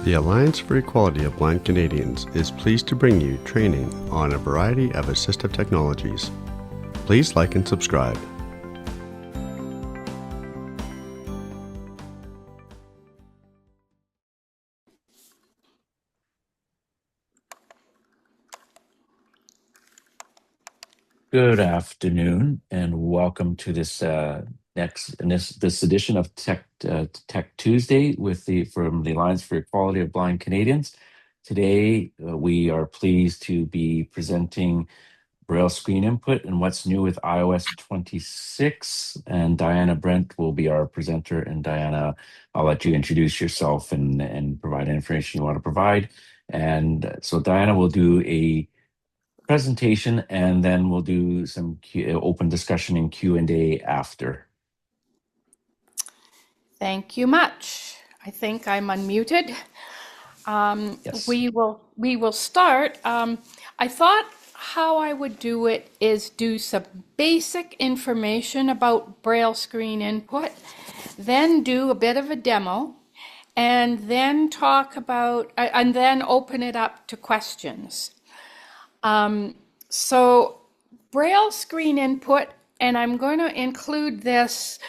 The Alliance for Equality of Blind Canadians is pleased to bring you training on a variety of assistive technologies. Please like and subscribe. Good afternoon, and welcome to this this edition of Tech Tuesday from the Alliance for Equality of Blind Canadians. Today, we are pleased to be presenting Braille Screen Input and what's new with iOS 26. And Diana Brent will be our presenter. And Diana, I'll let you introduce yourself and provide any information you want to provide. And so Diana will do a presentation, and then we'll do some open discussion and Q&A after. Thank you much. I think I'm unmuted. Yes. We will start. I thought how I would do it is do some basic information about Braille Screen Input, then do a bit of a demo, and then talk about, and then open it up to questions. So Braille Screen Input, and I'm going to include this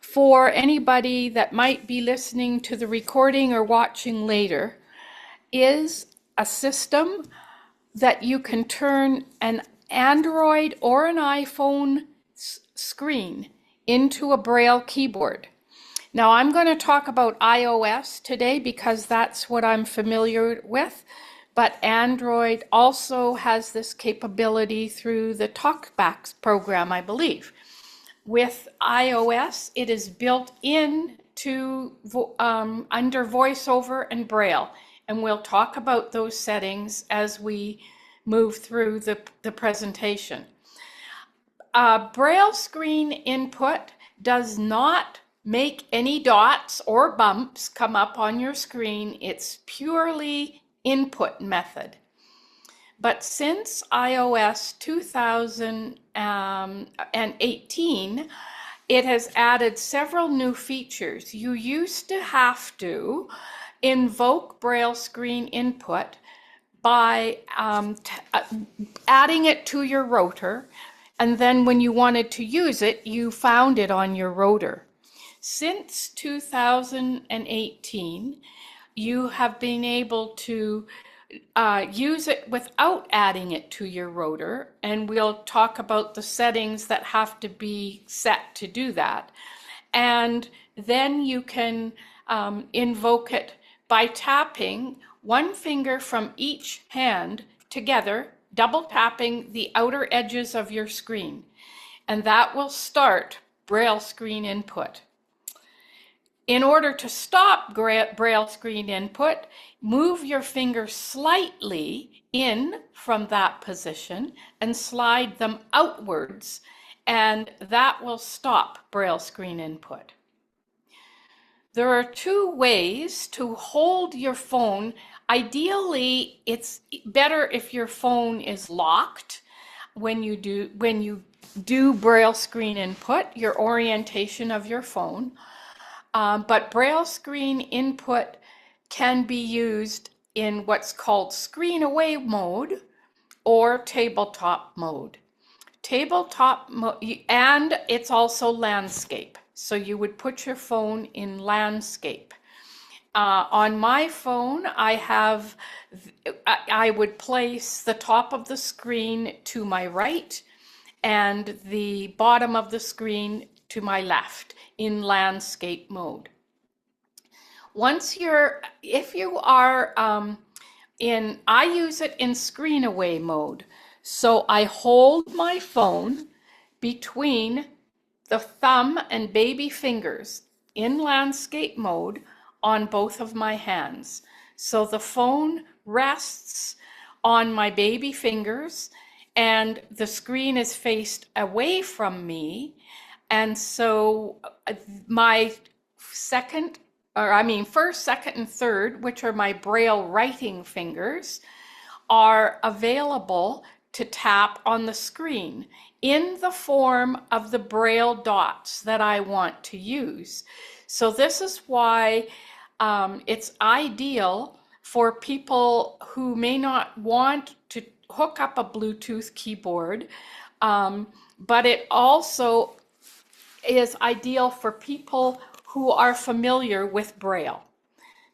for anybody that might be listening to the recording or watching later, is a system that you can turn an Android or an iPhone screen into a Braille keyboard. Now I'm going to talk about iOS today because that's what I'm familiar with, but Android also has this capability through the TalkBack program, I believe. With iOS, it is built in to under VoiceOver and Braille, and we'll talk about those settings as we move through the presentation. Braille Screen Input does not make any dots or bumps come up on your screen. It's purely input method. But since iOS 2018, it has added several new features. You used to have to invoke Braille Screen Input by adding it to your rotor, and then when you wanted to use it, you found it on your rotor. Since 2018, you have been able to use it without adding it to your rotor, and we'll talk about the settings that have to be set to do that. And then you can invoke it by tapping one finger from each hand together, double tapping the outer edges of your screen, and that will start Braille Screen Input. In order to stop Braille Screen Input, move your finger slightly in from that position and slide them outwards, and that will stop Braille Screen Input. There are two ways to hold your phone. Ideally, it's better if your phone is locked when you do Braille Screen Input, your orientation of your phone. But Braille Screen Input can be used in what's called screen away mode or tabletop mode. Tabletop mode, and it's also landscape. So you would put your phone in landscape. On my phone, I would place the top of the screen to my right and the bottom of the screen to my left in landscape mode. If you are I use it in screen away mode. So I hold my phone between the thumb and baby fingers in landscape mode on both of my hands. So the phone rests on my baby fingers and the screen is faced away from me. And so my first, second, and third, which are my Braille writing fingers, are available to tap on the screen in the form of the Braille dots that I want to use. So this is why it's ideal for people who may not want to hook up a Bluetooth keyboard, but it also is ideal for people who are familiar with Braille.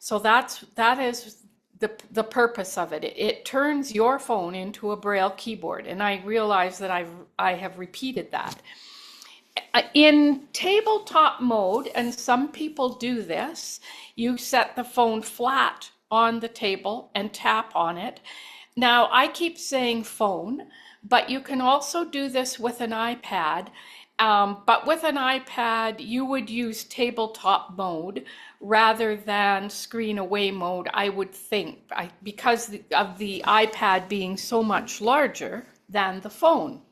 So that is the purpose of it. It turns your phone into a Braille keyboard, and I realize that I have repeated that. In tabletop mode, and some people do this, you set the phone flat on the table and tap on it. Now, I keep saying phone, but you can also do this with an iPad. But with an iPad, you would use tabletop mode rather than screen away mode, I would think, because of the iPad being so much larger than the phone.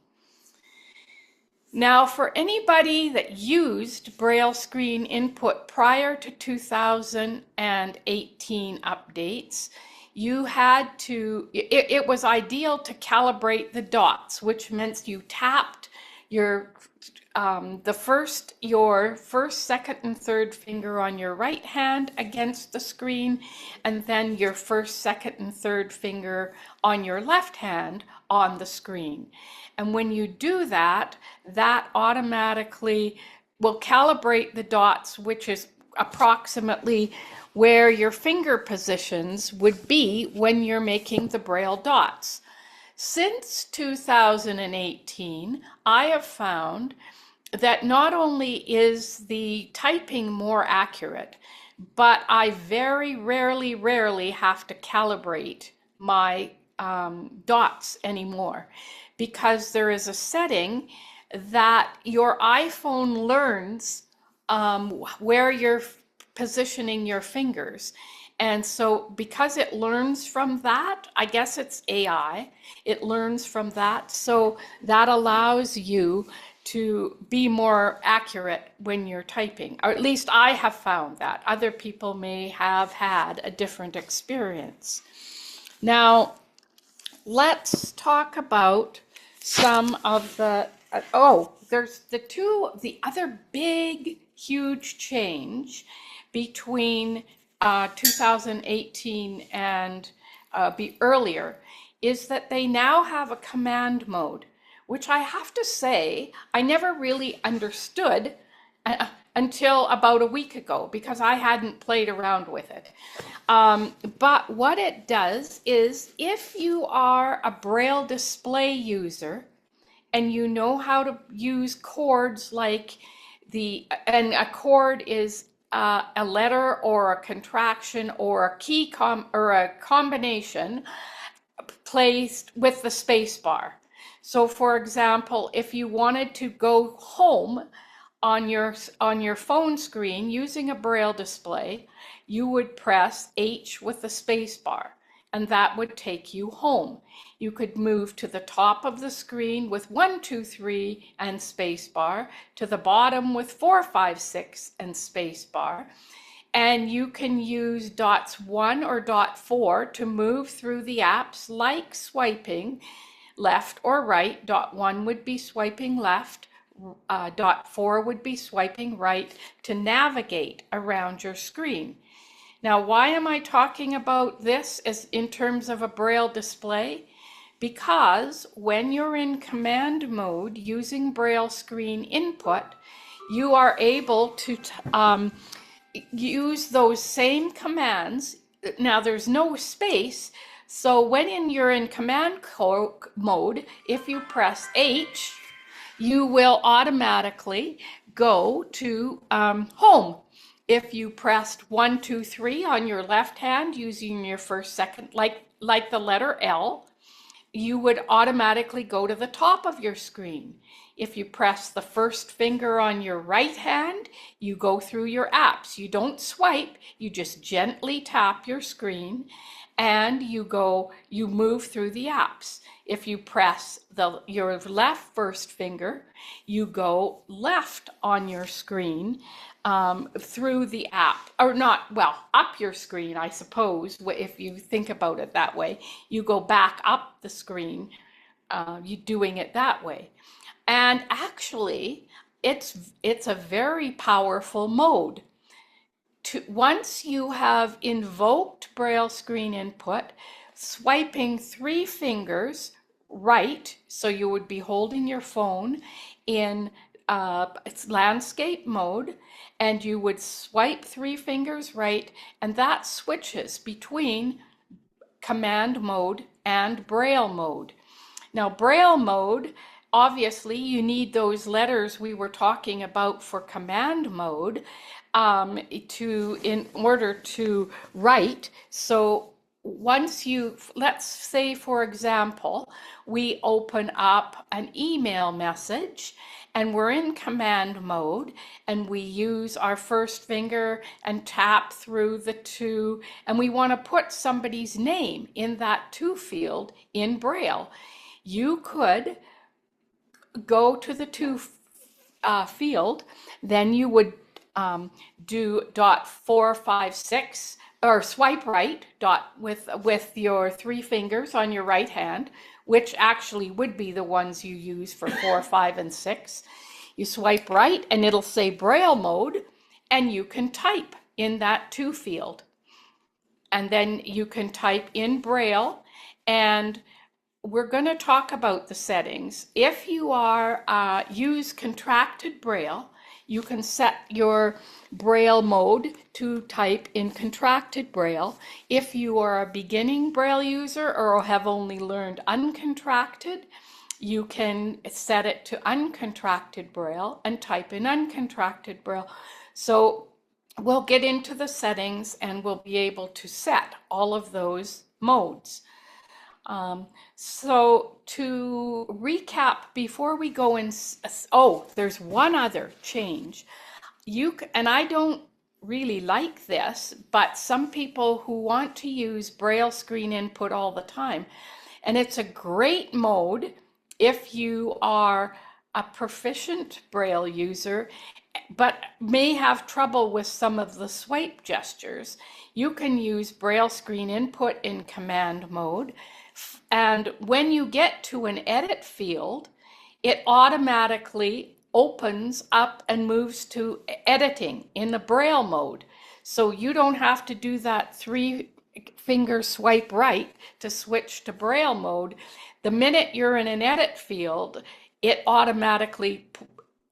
Now, for anybody that used Braille Screen Input prior to 2018 updates, it was ideal to calibrate the dots, which meant you tapped your first, second, and third finger on your right hand against the screen, and then your first, second, and third finger on your left hand on the screen. And when you do that, that automatically will calibrate the dots, which is approximately where your finger positions would be when you're making the Braille dots. Since 2018, I have found that not only is the typing more accurate, but I very rarely have to calibrate my dots anymore, because there is a setting that your iPhone learns where you're positioning your fingers. And so because it learns from that, I guess it's AI, it learns from that. So that allows you to be more accurate when you're typing, or at least I have found that. Other people may have had a different experience. Now, let's talk about some of the, there's the other big, huge change between 2018 and earlier is that they now have a command mode, which I have to say, I never really understood until about a week ago, because I hadn't played around with it. But what it does is, if you are a Braille display user and you know how to use chords like and a chord is a letter or a contraction or a key or a combination placed with the space bar. So for example, if you wanted to go home on your phone screen using a Braille display, you would press H with the space bar, and that would take you home. You could move to the top of the screen with 1, 2, 3 and space bar, to the bottom with 4, 5, 6 and space bar. And you can use dots 1 or dot 4 to move through the apps, like swiping left or right. Dot 1 would be swiping left, dot 4 would be swiping right, to navigate around your screen. Now, why am I talking about this as in terms of a Braille display? Because when you're in command mode using Braille Screen Input, you are able to use those same commands. Now, there's no space, so when you're in command mode, if you press H, you will automatically go to home. If you pressed 1, 2, 3 on your left hand using your first, second, like the letter L, you would automatically go to the top of your screen. If you press the first finger on your right hand, you go through your apps. You don't swipe, you just gently tap your screen and you move through the apps. If you press your left first finger, you go left on your screen through the app, or not, well, up your screen, I suppose, if you think about it that way. You go back up the screen, you doing it that way. And actually, it's a very powerful mode. once you have invoked Braille Screen Input, swiping 3 fingers right, so you would be holding your phone in it's landscape mode, and you would swipe 3 fingers right, and that switches between command mode and Braille mode. Now, Braille mode, obviously, you need those letters we were talking about for command mode in order to write. So once let's say, for example, we open up an email message and we're in command mode and we use our first finger and tap through the 2, and we want to put somebody's name in that 2 field in Braille. You could go to the 2 field, then you would do .456 or swipe right with your 3 fingers on your right hand, which actually would be the ones you use for 4, 5, and 6. You swipe right and it'll say Braille mode, and you can type in that 2 field. And then you can type in Braille, and we're going to talk about the settings. If you are use contracted Braille, you can set your Braille mode to type in contracted Braille. If you are a beginning Braille user or have only learned uncontracted, you can set it to uncontracted Braille and type in uncontracted Braille. So we'll get into the settings and we'll be able to set all of those modes. So to recap, before we go in, there's one other change. And I don't really like this, but some people who want to use Braille Screen Input all the time, and it's a great mode if you are a proficient Braille user, but may have trouble with some of the swipe gestures. You can use Braille Screen Input in command mode. And when you get to an edit field, it automatically opens up and moves to editing in the Braille mode. So you don't have to do that 3 finger swipe right to switch to Braille mode. The minute you're in an edit field, it automatically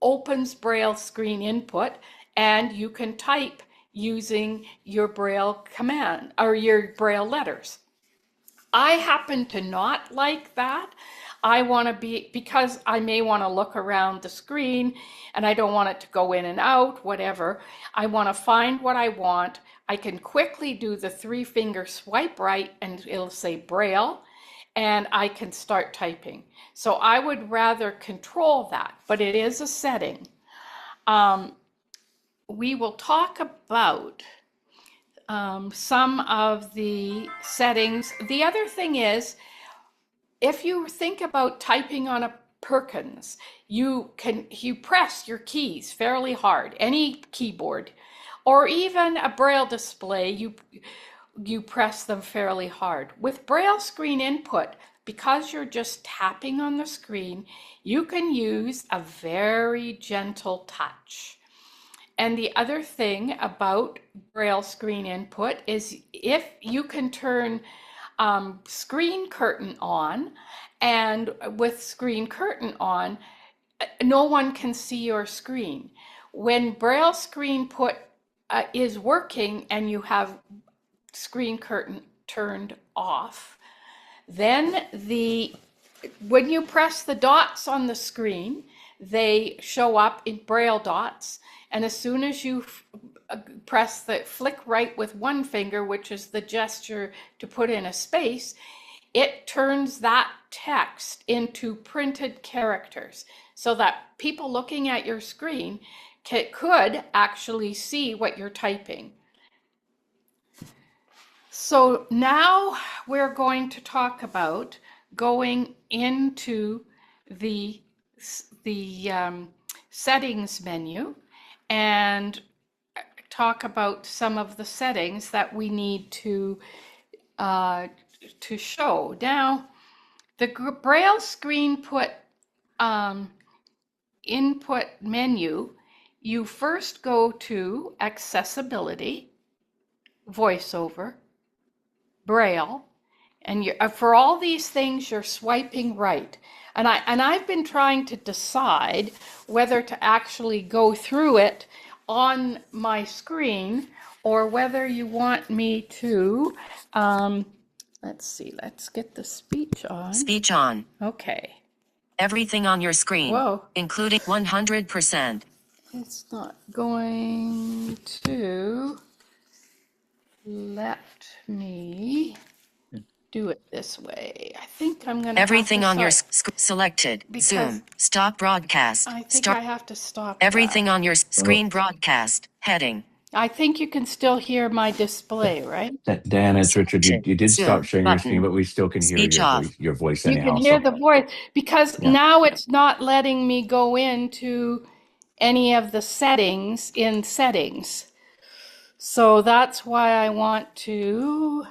opens Braille Screen Input, and you can type using your Braille command or your Braille letters. I happen to not like that. I want to because I may want to look around the screen and I don't want it to go in and out, whatever. I want to find what I want. I can quickly do the 3 finger swipe right and it'll say Braille, and I can start typing. So I would rather control that, but it is a setting. We will talk about some of the settings. The other thing is, if you think about typing on a Perkins, you press your keys fairly hard, any keyboard, or even a Braille display, you press them fairly hard. With Braille Screen Input, because you're just tapping on the screen, you can use a very gentle touch. And the other thing about Braille Screen Input is if you can turn screen curtain on, and with screen curtain on, no one can see your screen. When Braille Screen Input is working and you have screen curtain turned off, then when you press the dots on the screen, they show up in Braille dots. And as soon as you press the flick right with 1 finger, which is the gesture to put in a space, it turns that text into printed characters so that people looking at your screen could actually see what you're typing. So now we're going to talk about going into the settings menu and talk about some of the settings that we need to show. Now, the Braille Screen Input menu, you first go to Accessibility, VoiceOver, Braille, and for all these things, you're swiping right. And I've been trying to decide whether to actually go through it on my screen or whether you want me to, let's see, let's get the speech on. Speech on. Okay. Everything on your screen, Whoa. including 100%. It's not going to let me do it this way. I think I'm going to Everything have to on your start, selected. because Zoom. Stop broadcast. I think Start. I have to stop Everything that. on your screen broadcast. Heading. I think you can still hear my display, right? Dan, it's Richard. You did stop Zoom sharing your screen, button. but we still can hear Speech off. your voice You anyhow. can hear So the voice because yeah. now it's not letting me go into any of the settings in settings. So that's why I want to,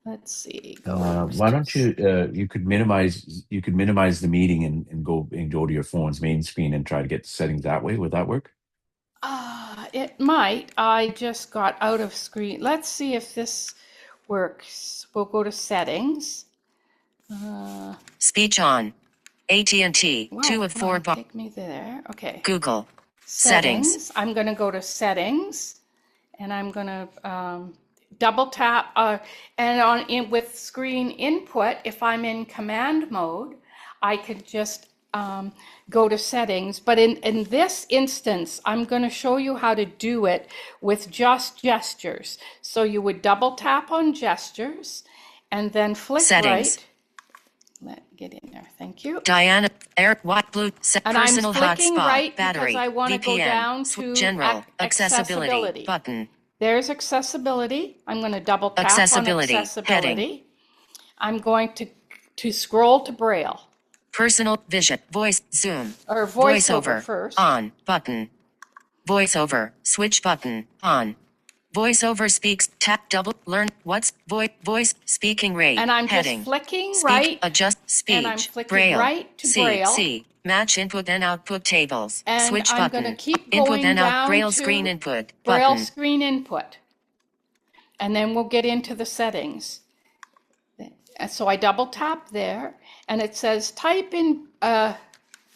let's see, go. Why don't you you could minimize the meeting and go to your phone's main screen and try to get the settings that way. Would that work? It might. I just got out of screen. Let's see if this works. We'll go to settings. Speech on. AT&T. Wow, 2 of 4. take me there. Okay. Google. Settings. I'm going to go to settings, and I'm going to double tap. And with screen input, if I'm in command mode, I could just go to settings. But in this instance, I'm going to show you how to do it with just gestures. So you would double tap on gestures, and then flick Settings. right. Get in there. Thank you. Diana. Air. White. Blue. And Personal I'm flicking hotspot. right Battery. because I want to go VPN. down to General. accessibility. Accessibility. Button. There's accessibility. I'm going to double tap Accessibility. on accessibility. Heading. I'm going to scroll to Braille. Personal vision. Voice. Zoom. Or voiceover first. On. Button. Voiceover. Switch button. On. Voiceover speaks. Tap double. Learn. What's voice speaking rate. And I'm heading. just flicking Speak, right. Adjust speech. And I'm flicking Braille. right to C, Braille. C. Match input and output tables. And Switch I'm button. going to keep Input going and out. down Braille to screen input. Braille Button. screen input. And then we'll get into the settings. And so I double tap there, and it says type in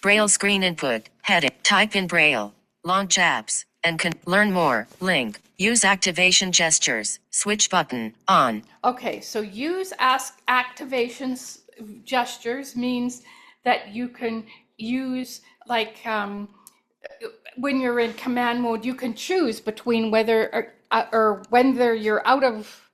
Braille screen input. Heading. Type in Braille. Launch apps. And learn more. Link. Use activation gestures. Switch button. On. Okay, so use activation gestures means that you can use, like, when you're in command mode, you can choose between whether or whether you're out of.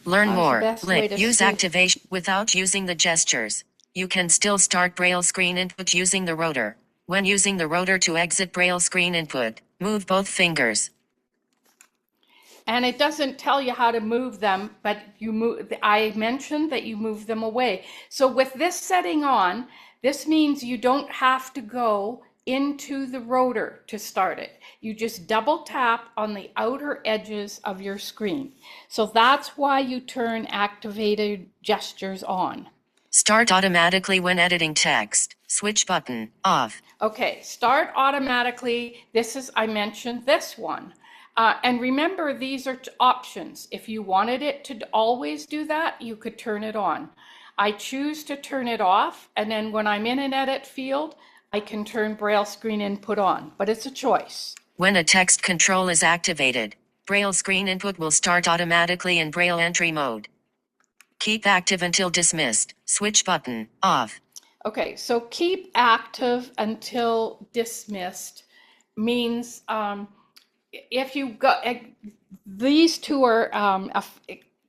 Learn more. Link. Use activation without using the gestures. You can still start Braille screen input using the rotor. When using the rotor to exit Braille screen input, move both fingers. And it doesn't tell you how to move them, but you move. I mentioned that you move them away. So with this setting on, this means you don't have to go into the rotor to start it. You just double tap on the outer edges of your screen. So that's why you turn activated gestures on. Start automatically when editing text. Switch button. Off. Okay, start automatically. I mentioned this one. And remember, these are options. If you wanted it to always do that, you could turn it on. I choose to turn it off, and then when I'm in an edit field, I can turn Braille screen input on, but it's a choice. When a text control is activated, Braille screen input will start automatically in Braille entry mode. Keep active until dismissed. Switch button. Off. Okay, so keep active until dismissed means if you go, these two are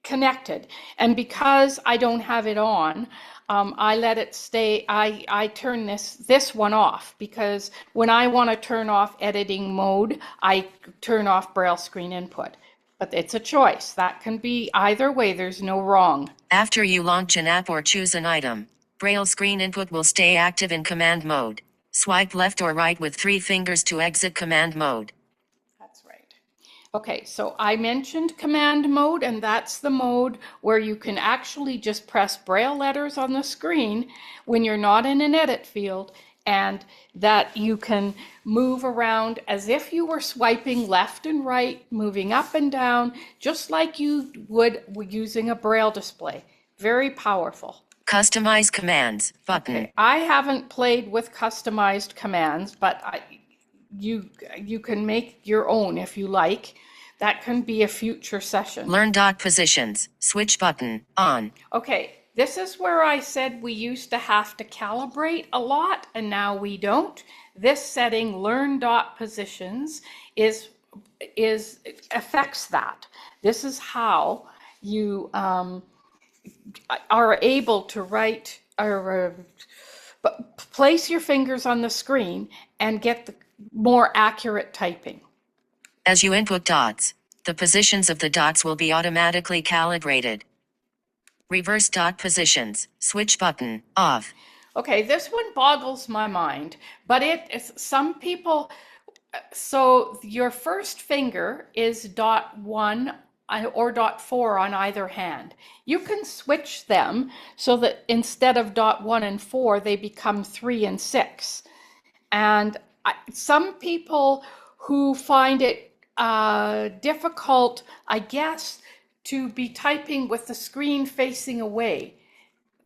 connected, and because I don't have it on, I let it stay. I turn this one off because when I want to turn off editing mode, I turn off Braille screen input. But it's a choice. That can be either way. There's no wrong. After you launch an app or choose an item, Braille screen input will stay active in command mode. Swipe left or right with 3 fingers to exit command mode. That's right. Okay, so I mentioned command mode, and that's the mode where you can actually just press Braille letters on the screen when you're not in an edit field, and that you can move around as if you were swiping left and right, moving up and down, just like you would using a Braille display. Very powerful. Customize commands button. Okay, I haven't played with customized commands, but you can make your own if you like. That can be a future session. Learn dot positions. Switch button on. Okay, this is where I said we used to have to calibrate a lot, and now we don't. This setting, learn dot positions, is affects that. This is how you are able to write or place your fingers on the screen and get the more accurate typing. As you input dots, the positions of the dots will be automatically calibrated. Reverse dot positions. Switch button off. Okay, this one boggles my mind, but some people, so your first finger is dot 1 or dot 4 on either hand. You can switch them so that instead of dot 1 and 4, they become 3 and 6. And some people who find it difficult, I guess, to be typing with the screen facing away,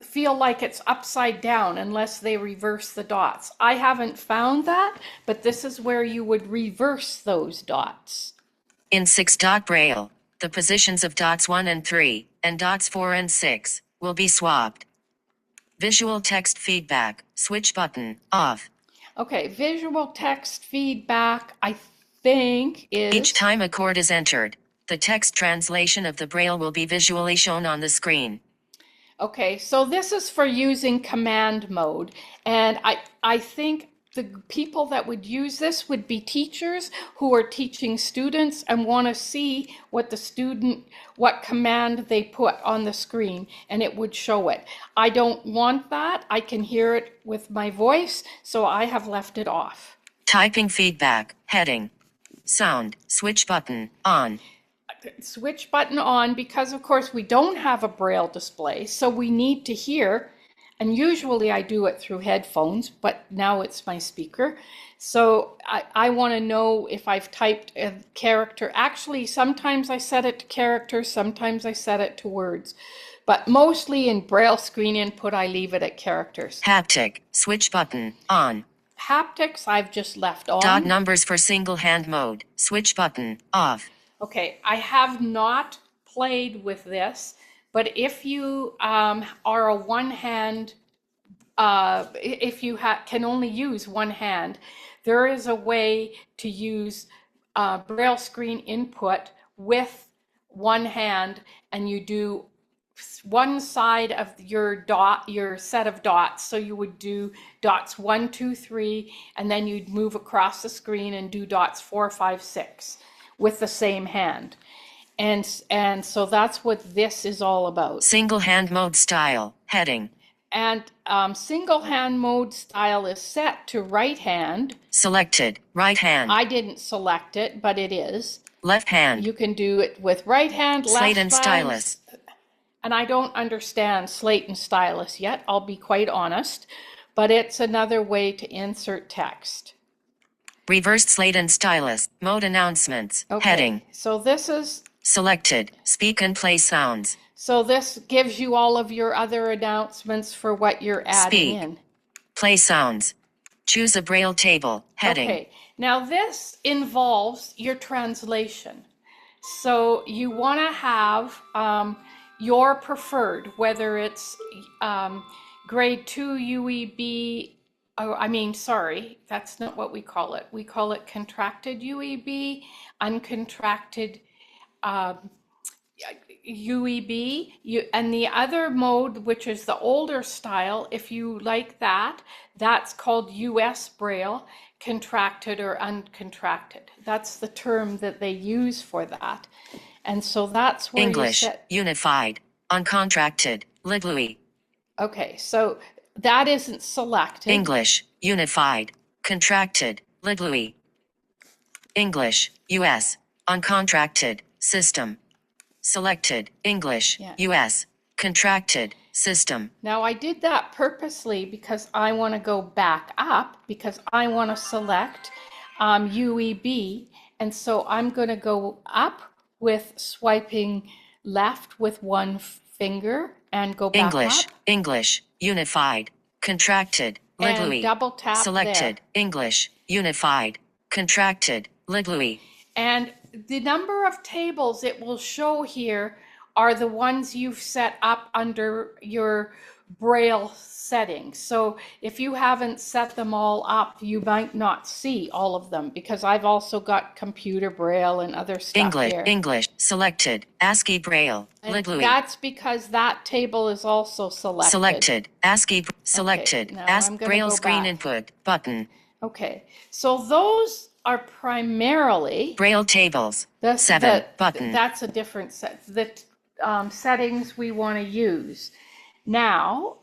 feel like it's upside down unless they reverse the dots. I haven't found that, but this is where you would reverse those dots. In 6 dot Braille, the positions of dots 1 and 3, and dots 4 and 6, will be swapped. Visual text feedback. Switch button off. Okay, visual text feedback, I think is... Each time a chord is entered, the text translation of the Braille will be visually shown on the screen. Okay, so this is for using command mode, and I think the people that would use this would be teachers who are teaching students and want to see what command they put on the screen, and it would show it. I don't want that. I can hear it with my voice, so I have left it off. Typing feedback. Heading. Sound. Switch button on. Switch button on, because of course we don't have a Braille display, so we need to hear, and usually I do it through headphones, but now it's my speaker. So I want to know if I've typed a character. Actually, sometimes I set it to characters, sometimes I set it to words, but mostly in Braille Screen Input I leave it at characters. Haptic. Switch button on. Haptics I've just left on. Dot numbers for single hand mode. Switch button off. Okay, I have not played with this, but if you are a one hand, if you can only use one hand, there is a way to use Braille Screen Input with one hand, and you do one side of your set of dots. So you would do dots 1, 2, 3, and then you'd move across the screen and do dots 4, 5, 6. With the same hand. And so that's what this is all about. Single hand mode style. Heading. And single hand mode style is set to right hand. Selected. Right hand. I didn't select it, but it is. Left hand. You can do it with right hand, left Slate and hand. stylus. And I don't understand slate and stylus yet, I'll be quite honest. But it's another way to insert text. Reversed slate and stylus. Mode announcements. Okay, Heading. so this is... Selected. Speak and play sounds. So this gives you all of your other announcements for what you're adding Speak. in. Play sounds. Choose a Braille table. Heading. Okay, now this involves your translation. So you want to have your preferred, whether it's grade 2 UEB. Oh, I mean, sorry, that's not what we call it. We call it contracted UEB, uncontracted UEB. And the other mode, which is the older style, if you like that, that's called US Braille, contracted or uncontracted. That's the term that they use for that. And so that's where English. you set... Unified. Uncontracted. Liglui. Okay, so that isn't selected. English. Unified. Contracted. Liglui. English. US. Uncontracted. System. Selected. English. Yeah. US. Contracted. System. Now I did that purposely because I want to go back up because I want to select UEB. And so I'm going to go up with swiping left with one finger and go back English. up English. Unified. Contracted. and Liglui. double tap there. Selected. English. Unified. Contracted. Liglui. And the number of tables it will show here are the ones you've set up under your Braille settings. So if you haven't set them all up, you might not see all of them because I've also got computer Braille and other stuff English. here. English. Selected. ASCII Braille. And Liglui. that's because that table is also selected. Selected. ASCII. Selected. now ASCII I'm gonna Braille go Screen back. Input. Button. Okay, so those are primarily Braille tables. the, 7. Button. That's a different set. The settings we want to use. Now,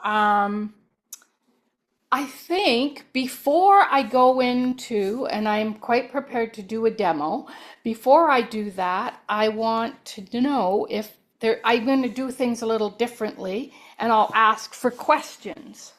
I think before I go into, and I'm quite prepared to do a demo, before I do that, I want to know if I'm going to do things a little differently, and I'll ask for questions.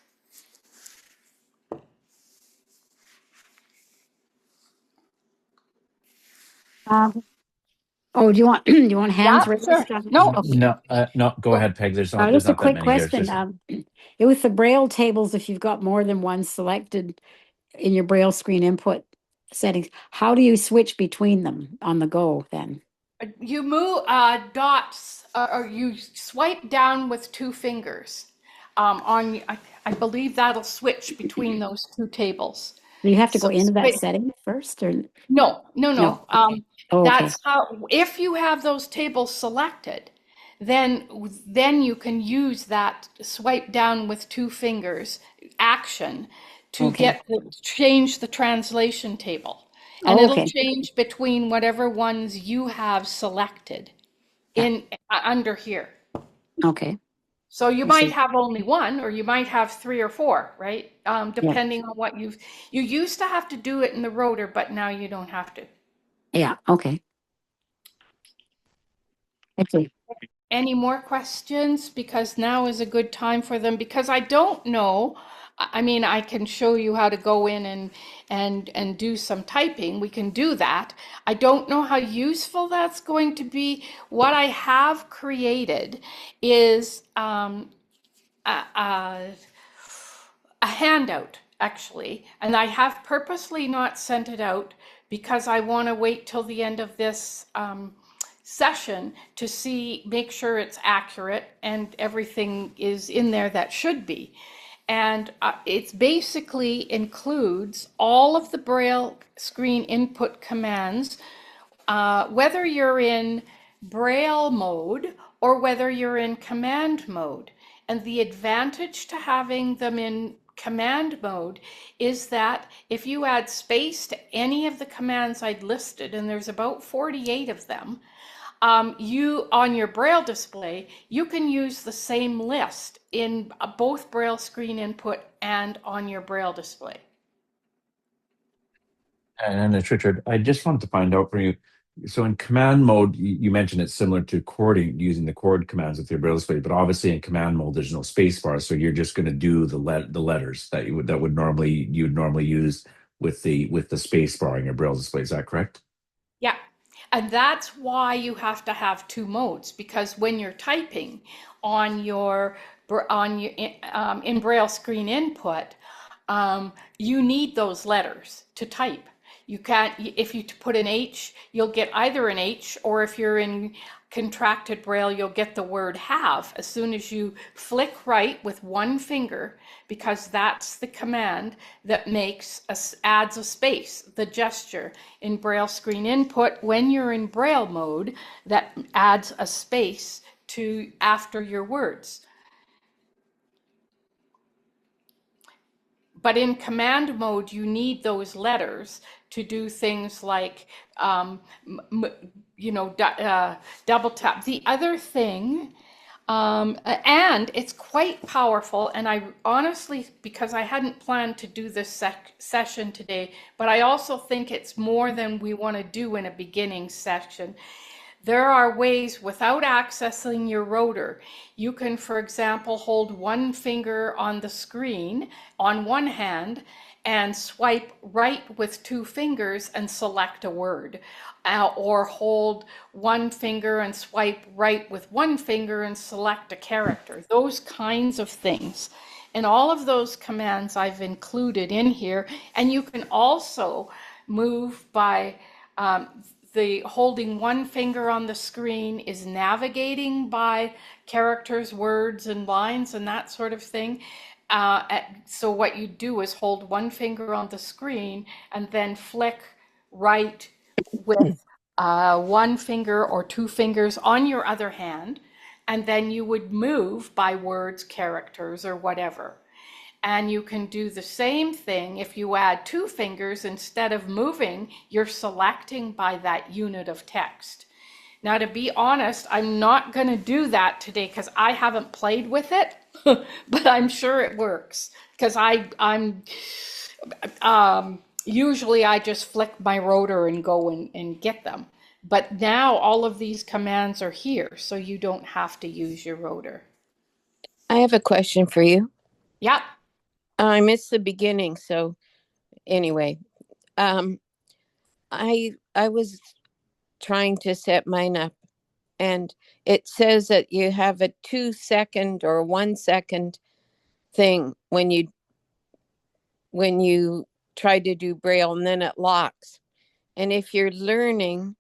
Oh, do you want do you want hands Yeah, raised? sure. Stuff? No. Okay. No, go ahead, Peg. There's not Just a that quick many here. It's question. just With the Braille tables, if you've got more than one selected in your Braille screen input settings, how do you switch between them on the go then? You move dots, or you swipe down with two fingers. I believe that'll switch between those two tables. Do you have to So go into that wait. setting first, or No. No, okay. Oh, okay. That's how, if you have those tables selected, then you can use that swipe down with two fingers action to Okay. change the translation table. And Oh, it'll okay. change between whatever ones you have selected in under here. Okay. So you I might see. have only one, or you might have three or four, right? Depending on what you used to have to do it in the rotor, but now you don't have to. Yeah. Okay. I see. Any more questions? Because now is a good time for them, because I don't know. I mean, I can show you how to go in and do some typing. We can do that. I don't know how useful that's going to be. What I have created is a handout, actually, and I have purposely not sent it out because I want to wait till the end of this session to make sure it's accurate and everything is in there that should be. And it's basically includes all of the Braille screen input commands, whether you're in Braille mode or whether you're in command mode. And the advantage to having them in command mode is that if you add space to any of the commands I'd listed, and there's about 48 of them, you on your Braille display, you can use the same list in both Braille screen input and on your Braille display. And it's Richard. I just wanted to find out for you. So in command mode, you mentioned it's similar to chording, using the chord commands with your Braille display, but obviously in command mode, there's no space bar. So you're just going to do the letters that you would normally use with the space bar in your Braille display. Is that correct? Yeah. And that's why you have to have two modes, because when you're typing on your in Braille screen input, you need those letters to type. You can't, if you put an H, you'll get either an H, or if you're in contracted Braille, you'll get the word have as soon as you flick right with one finger, because that's the command that adds a space, the gesture in Braille screen input when you're in Braille mode that adds a space to after your words. But in command mode, you need those letters to do things like, double tap. The other thing, and it's quite powerful, and I honestly, because I hadn't planned to do this session today, but I also think it's more than we want to do in a beginning section. there are ways without accessing your rotor. You can, for example, hold one finger on the screen on one hand and swipe right with two fingers and select a word. Or hold one finger and swipe right with one finger and select a character. Those kinds of things. And all of those commands I've included in here. And you can also move by the holding one finger on the screen is navigating by characters, words, and lines and that sort of thing. So what you do is hold one finger on the screen and then flick right with one finger or two fingers on your other hand, and then you would move by words, characters, or whatever. And you can do the same thing if you add two fingers. Instead of moving, you're selecting by that unit of text. Now, to be honest, I'm not going to do that today because I haven't played with it, but I'm sure it works because I'm usually I just flick my rotor and go and get them. But now all of these commands are here, so you don't have to use your rotor. I have a question for you. Yep. I missed the beginning, so anyway, I was trying to set mine up, and it says that you have a 2-second or 1-second thing when you try to do Braille, and then it locks. And if you're learning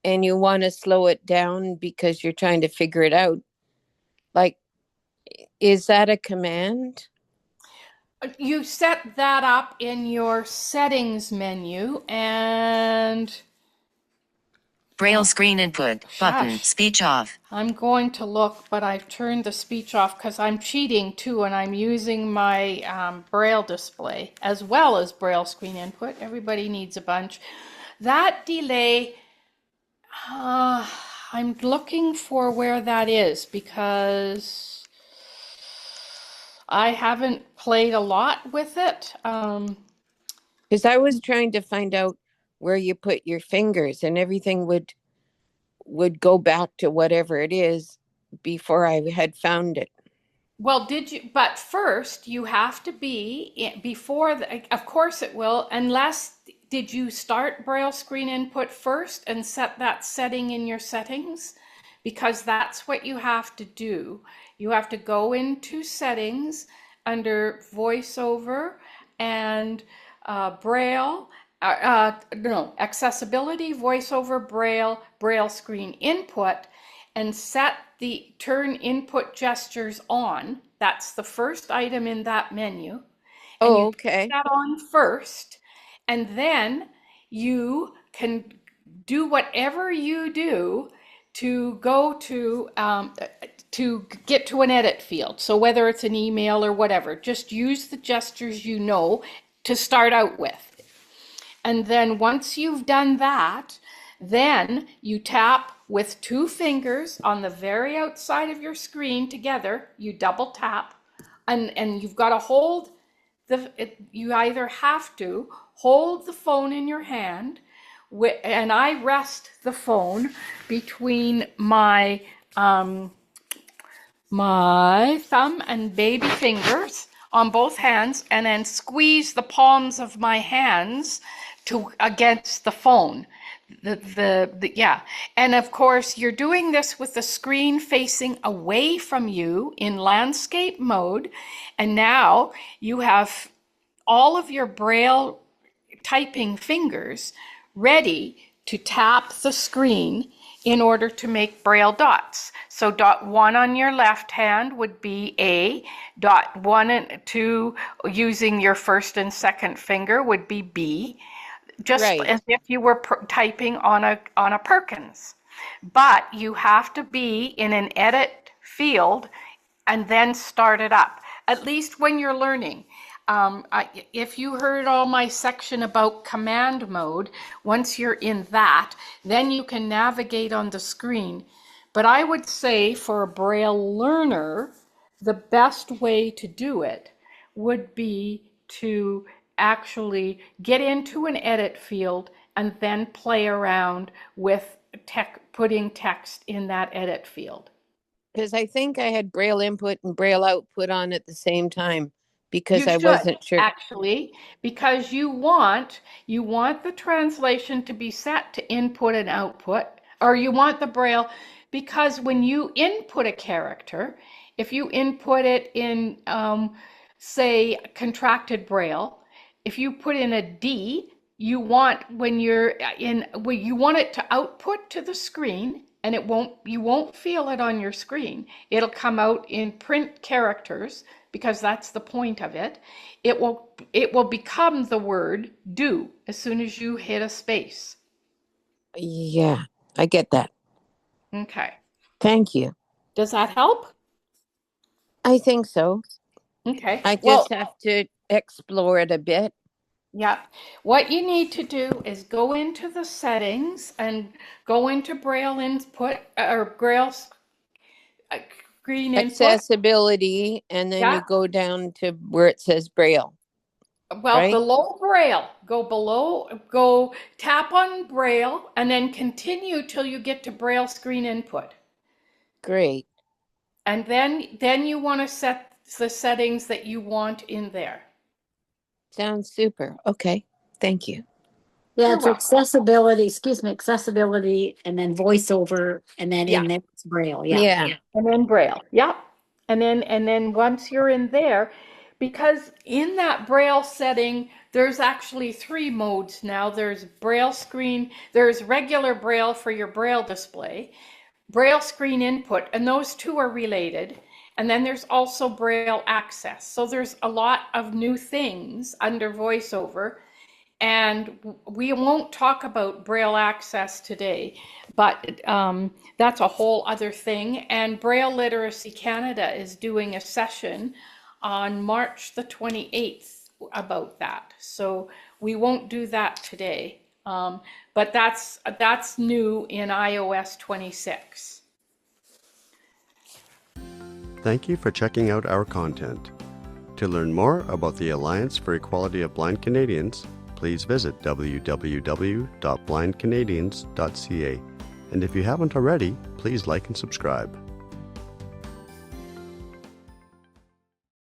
and you want to slow it down because you're trying to figure it out, like, is that a command? You set that up in your settings menu and Braille Screen Input button. Shush. Speech off. I'm going to look, but I've turned the speech off because I'm cheating too, and I'm using my Braille display as well as Braille Screen Input. Everybody needs a bunch. That delay, I'm looking for where that is because I haven't played a lot with it. Because I was trying to find out where you put your fingers, and everything would go back to whatever it is before I had found it. Well, but first you have to be, of course it will, did you start Braille Screen Input first and set that setting in your settings? Because that's what you have to do. You have to go into settings under VoiceOver and Braille, accessibility, VoiceOver, Braille Screen Input, and set the turn input gestures on. That's the first item in that menu. And you okay. put that on first, and then you can do whatever you do to go to get to an edit field. So whether it's an email or whatever, just use the gestures you know to start out with. And then once you've done that, then you tap with two fingers on the very outside of your screen together. You double tap, and you've got to hold you either have to hold the phone in your hand, and I rest the phone between my my thumb and baby fingers on both hands, and then squeeze the palms of my hands against the phone. Yeah. And of course, you're doing this with the screen facing away from you in landscape mode. And now you have all of your Braille typing fingers ready to tap the screen in order to make Braille dots. So dot 1 on your left hand would be A, dot 1 and 2 using your first and second finger would be B, just Right. as if you were typing on a Perkins. But you have to be in an edit field and then start it up, at least when you're learning. If you heard all my section about command mode, once you're in that, then you can navigate on the screen. But I would say for a Braille learner, the best way to do it would be to actually get into an edit field and then play around with putting text in that edit field. Because I think I had Braille input and Braille output on at the same time because You I should wasn't sure. actually, because you want the translation to be set to input and output, or you want the Braille, because when you input a character, if you input it in, say, contracted Braille, if you put in a D, you want you want it to output to the screen, and you won't feel it on your screen. It'll come out in print characters because that's the point of it. It will become the word do as soon as you hit a space. Yeah, I get that. Okay. Thank you. Does that help? I think so. Okay. I Well, just have to explore it a bit. yeah. What you need to do is go into the settings and go into Braille input or Braille screen input. Accessibility, and then Yeah. you go down to where it says Braille. Well, Right? below Braille, go tap on Braille and then continue till you get to Braille screen input. Great. And then you want to set the settings that you want in there. Sounds super. Okay. Thank you. Yeah, You're it's welcome. accessibility, and then voiceover, and then Yeah. in there it's Braille. Yeah. Yeah. And then Braille. Yep. And then once you're in there, because in that Braille setting, there's actually 3 modes now. There's Braille screen, there's regular Braille for your Braille display, Braille screen input, and those 2 are related. And then there's also Braille access. So there's a lot of new things under VoiceOver. And we won't talk about Braille access today, but that's a whole other thing. And Braille Literacy Canada is doing a session on March the 28th about that. So we won't do that today, but that's new in iOS 26. Thank you for checking out our content. To learn more about the Alliance for Equality of Blind Canadians, please visit www.blindcanadians.ca. And if you haven't already, please like and subscribe.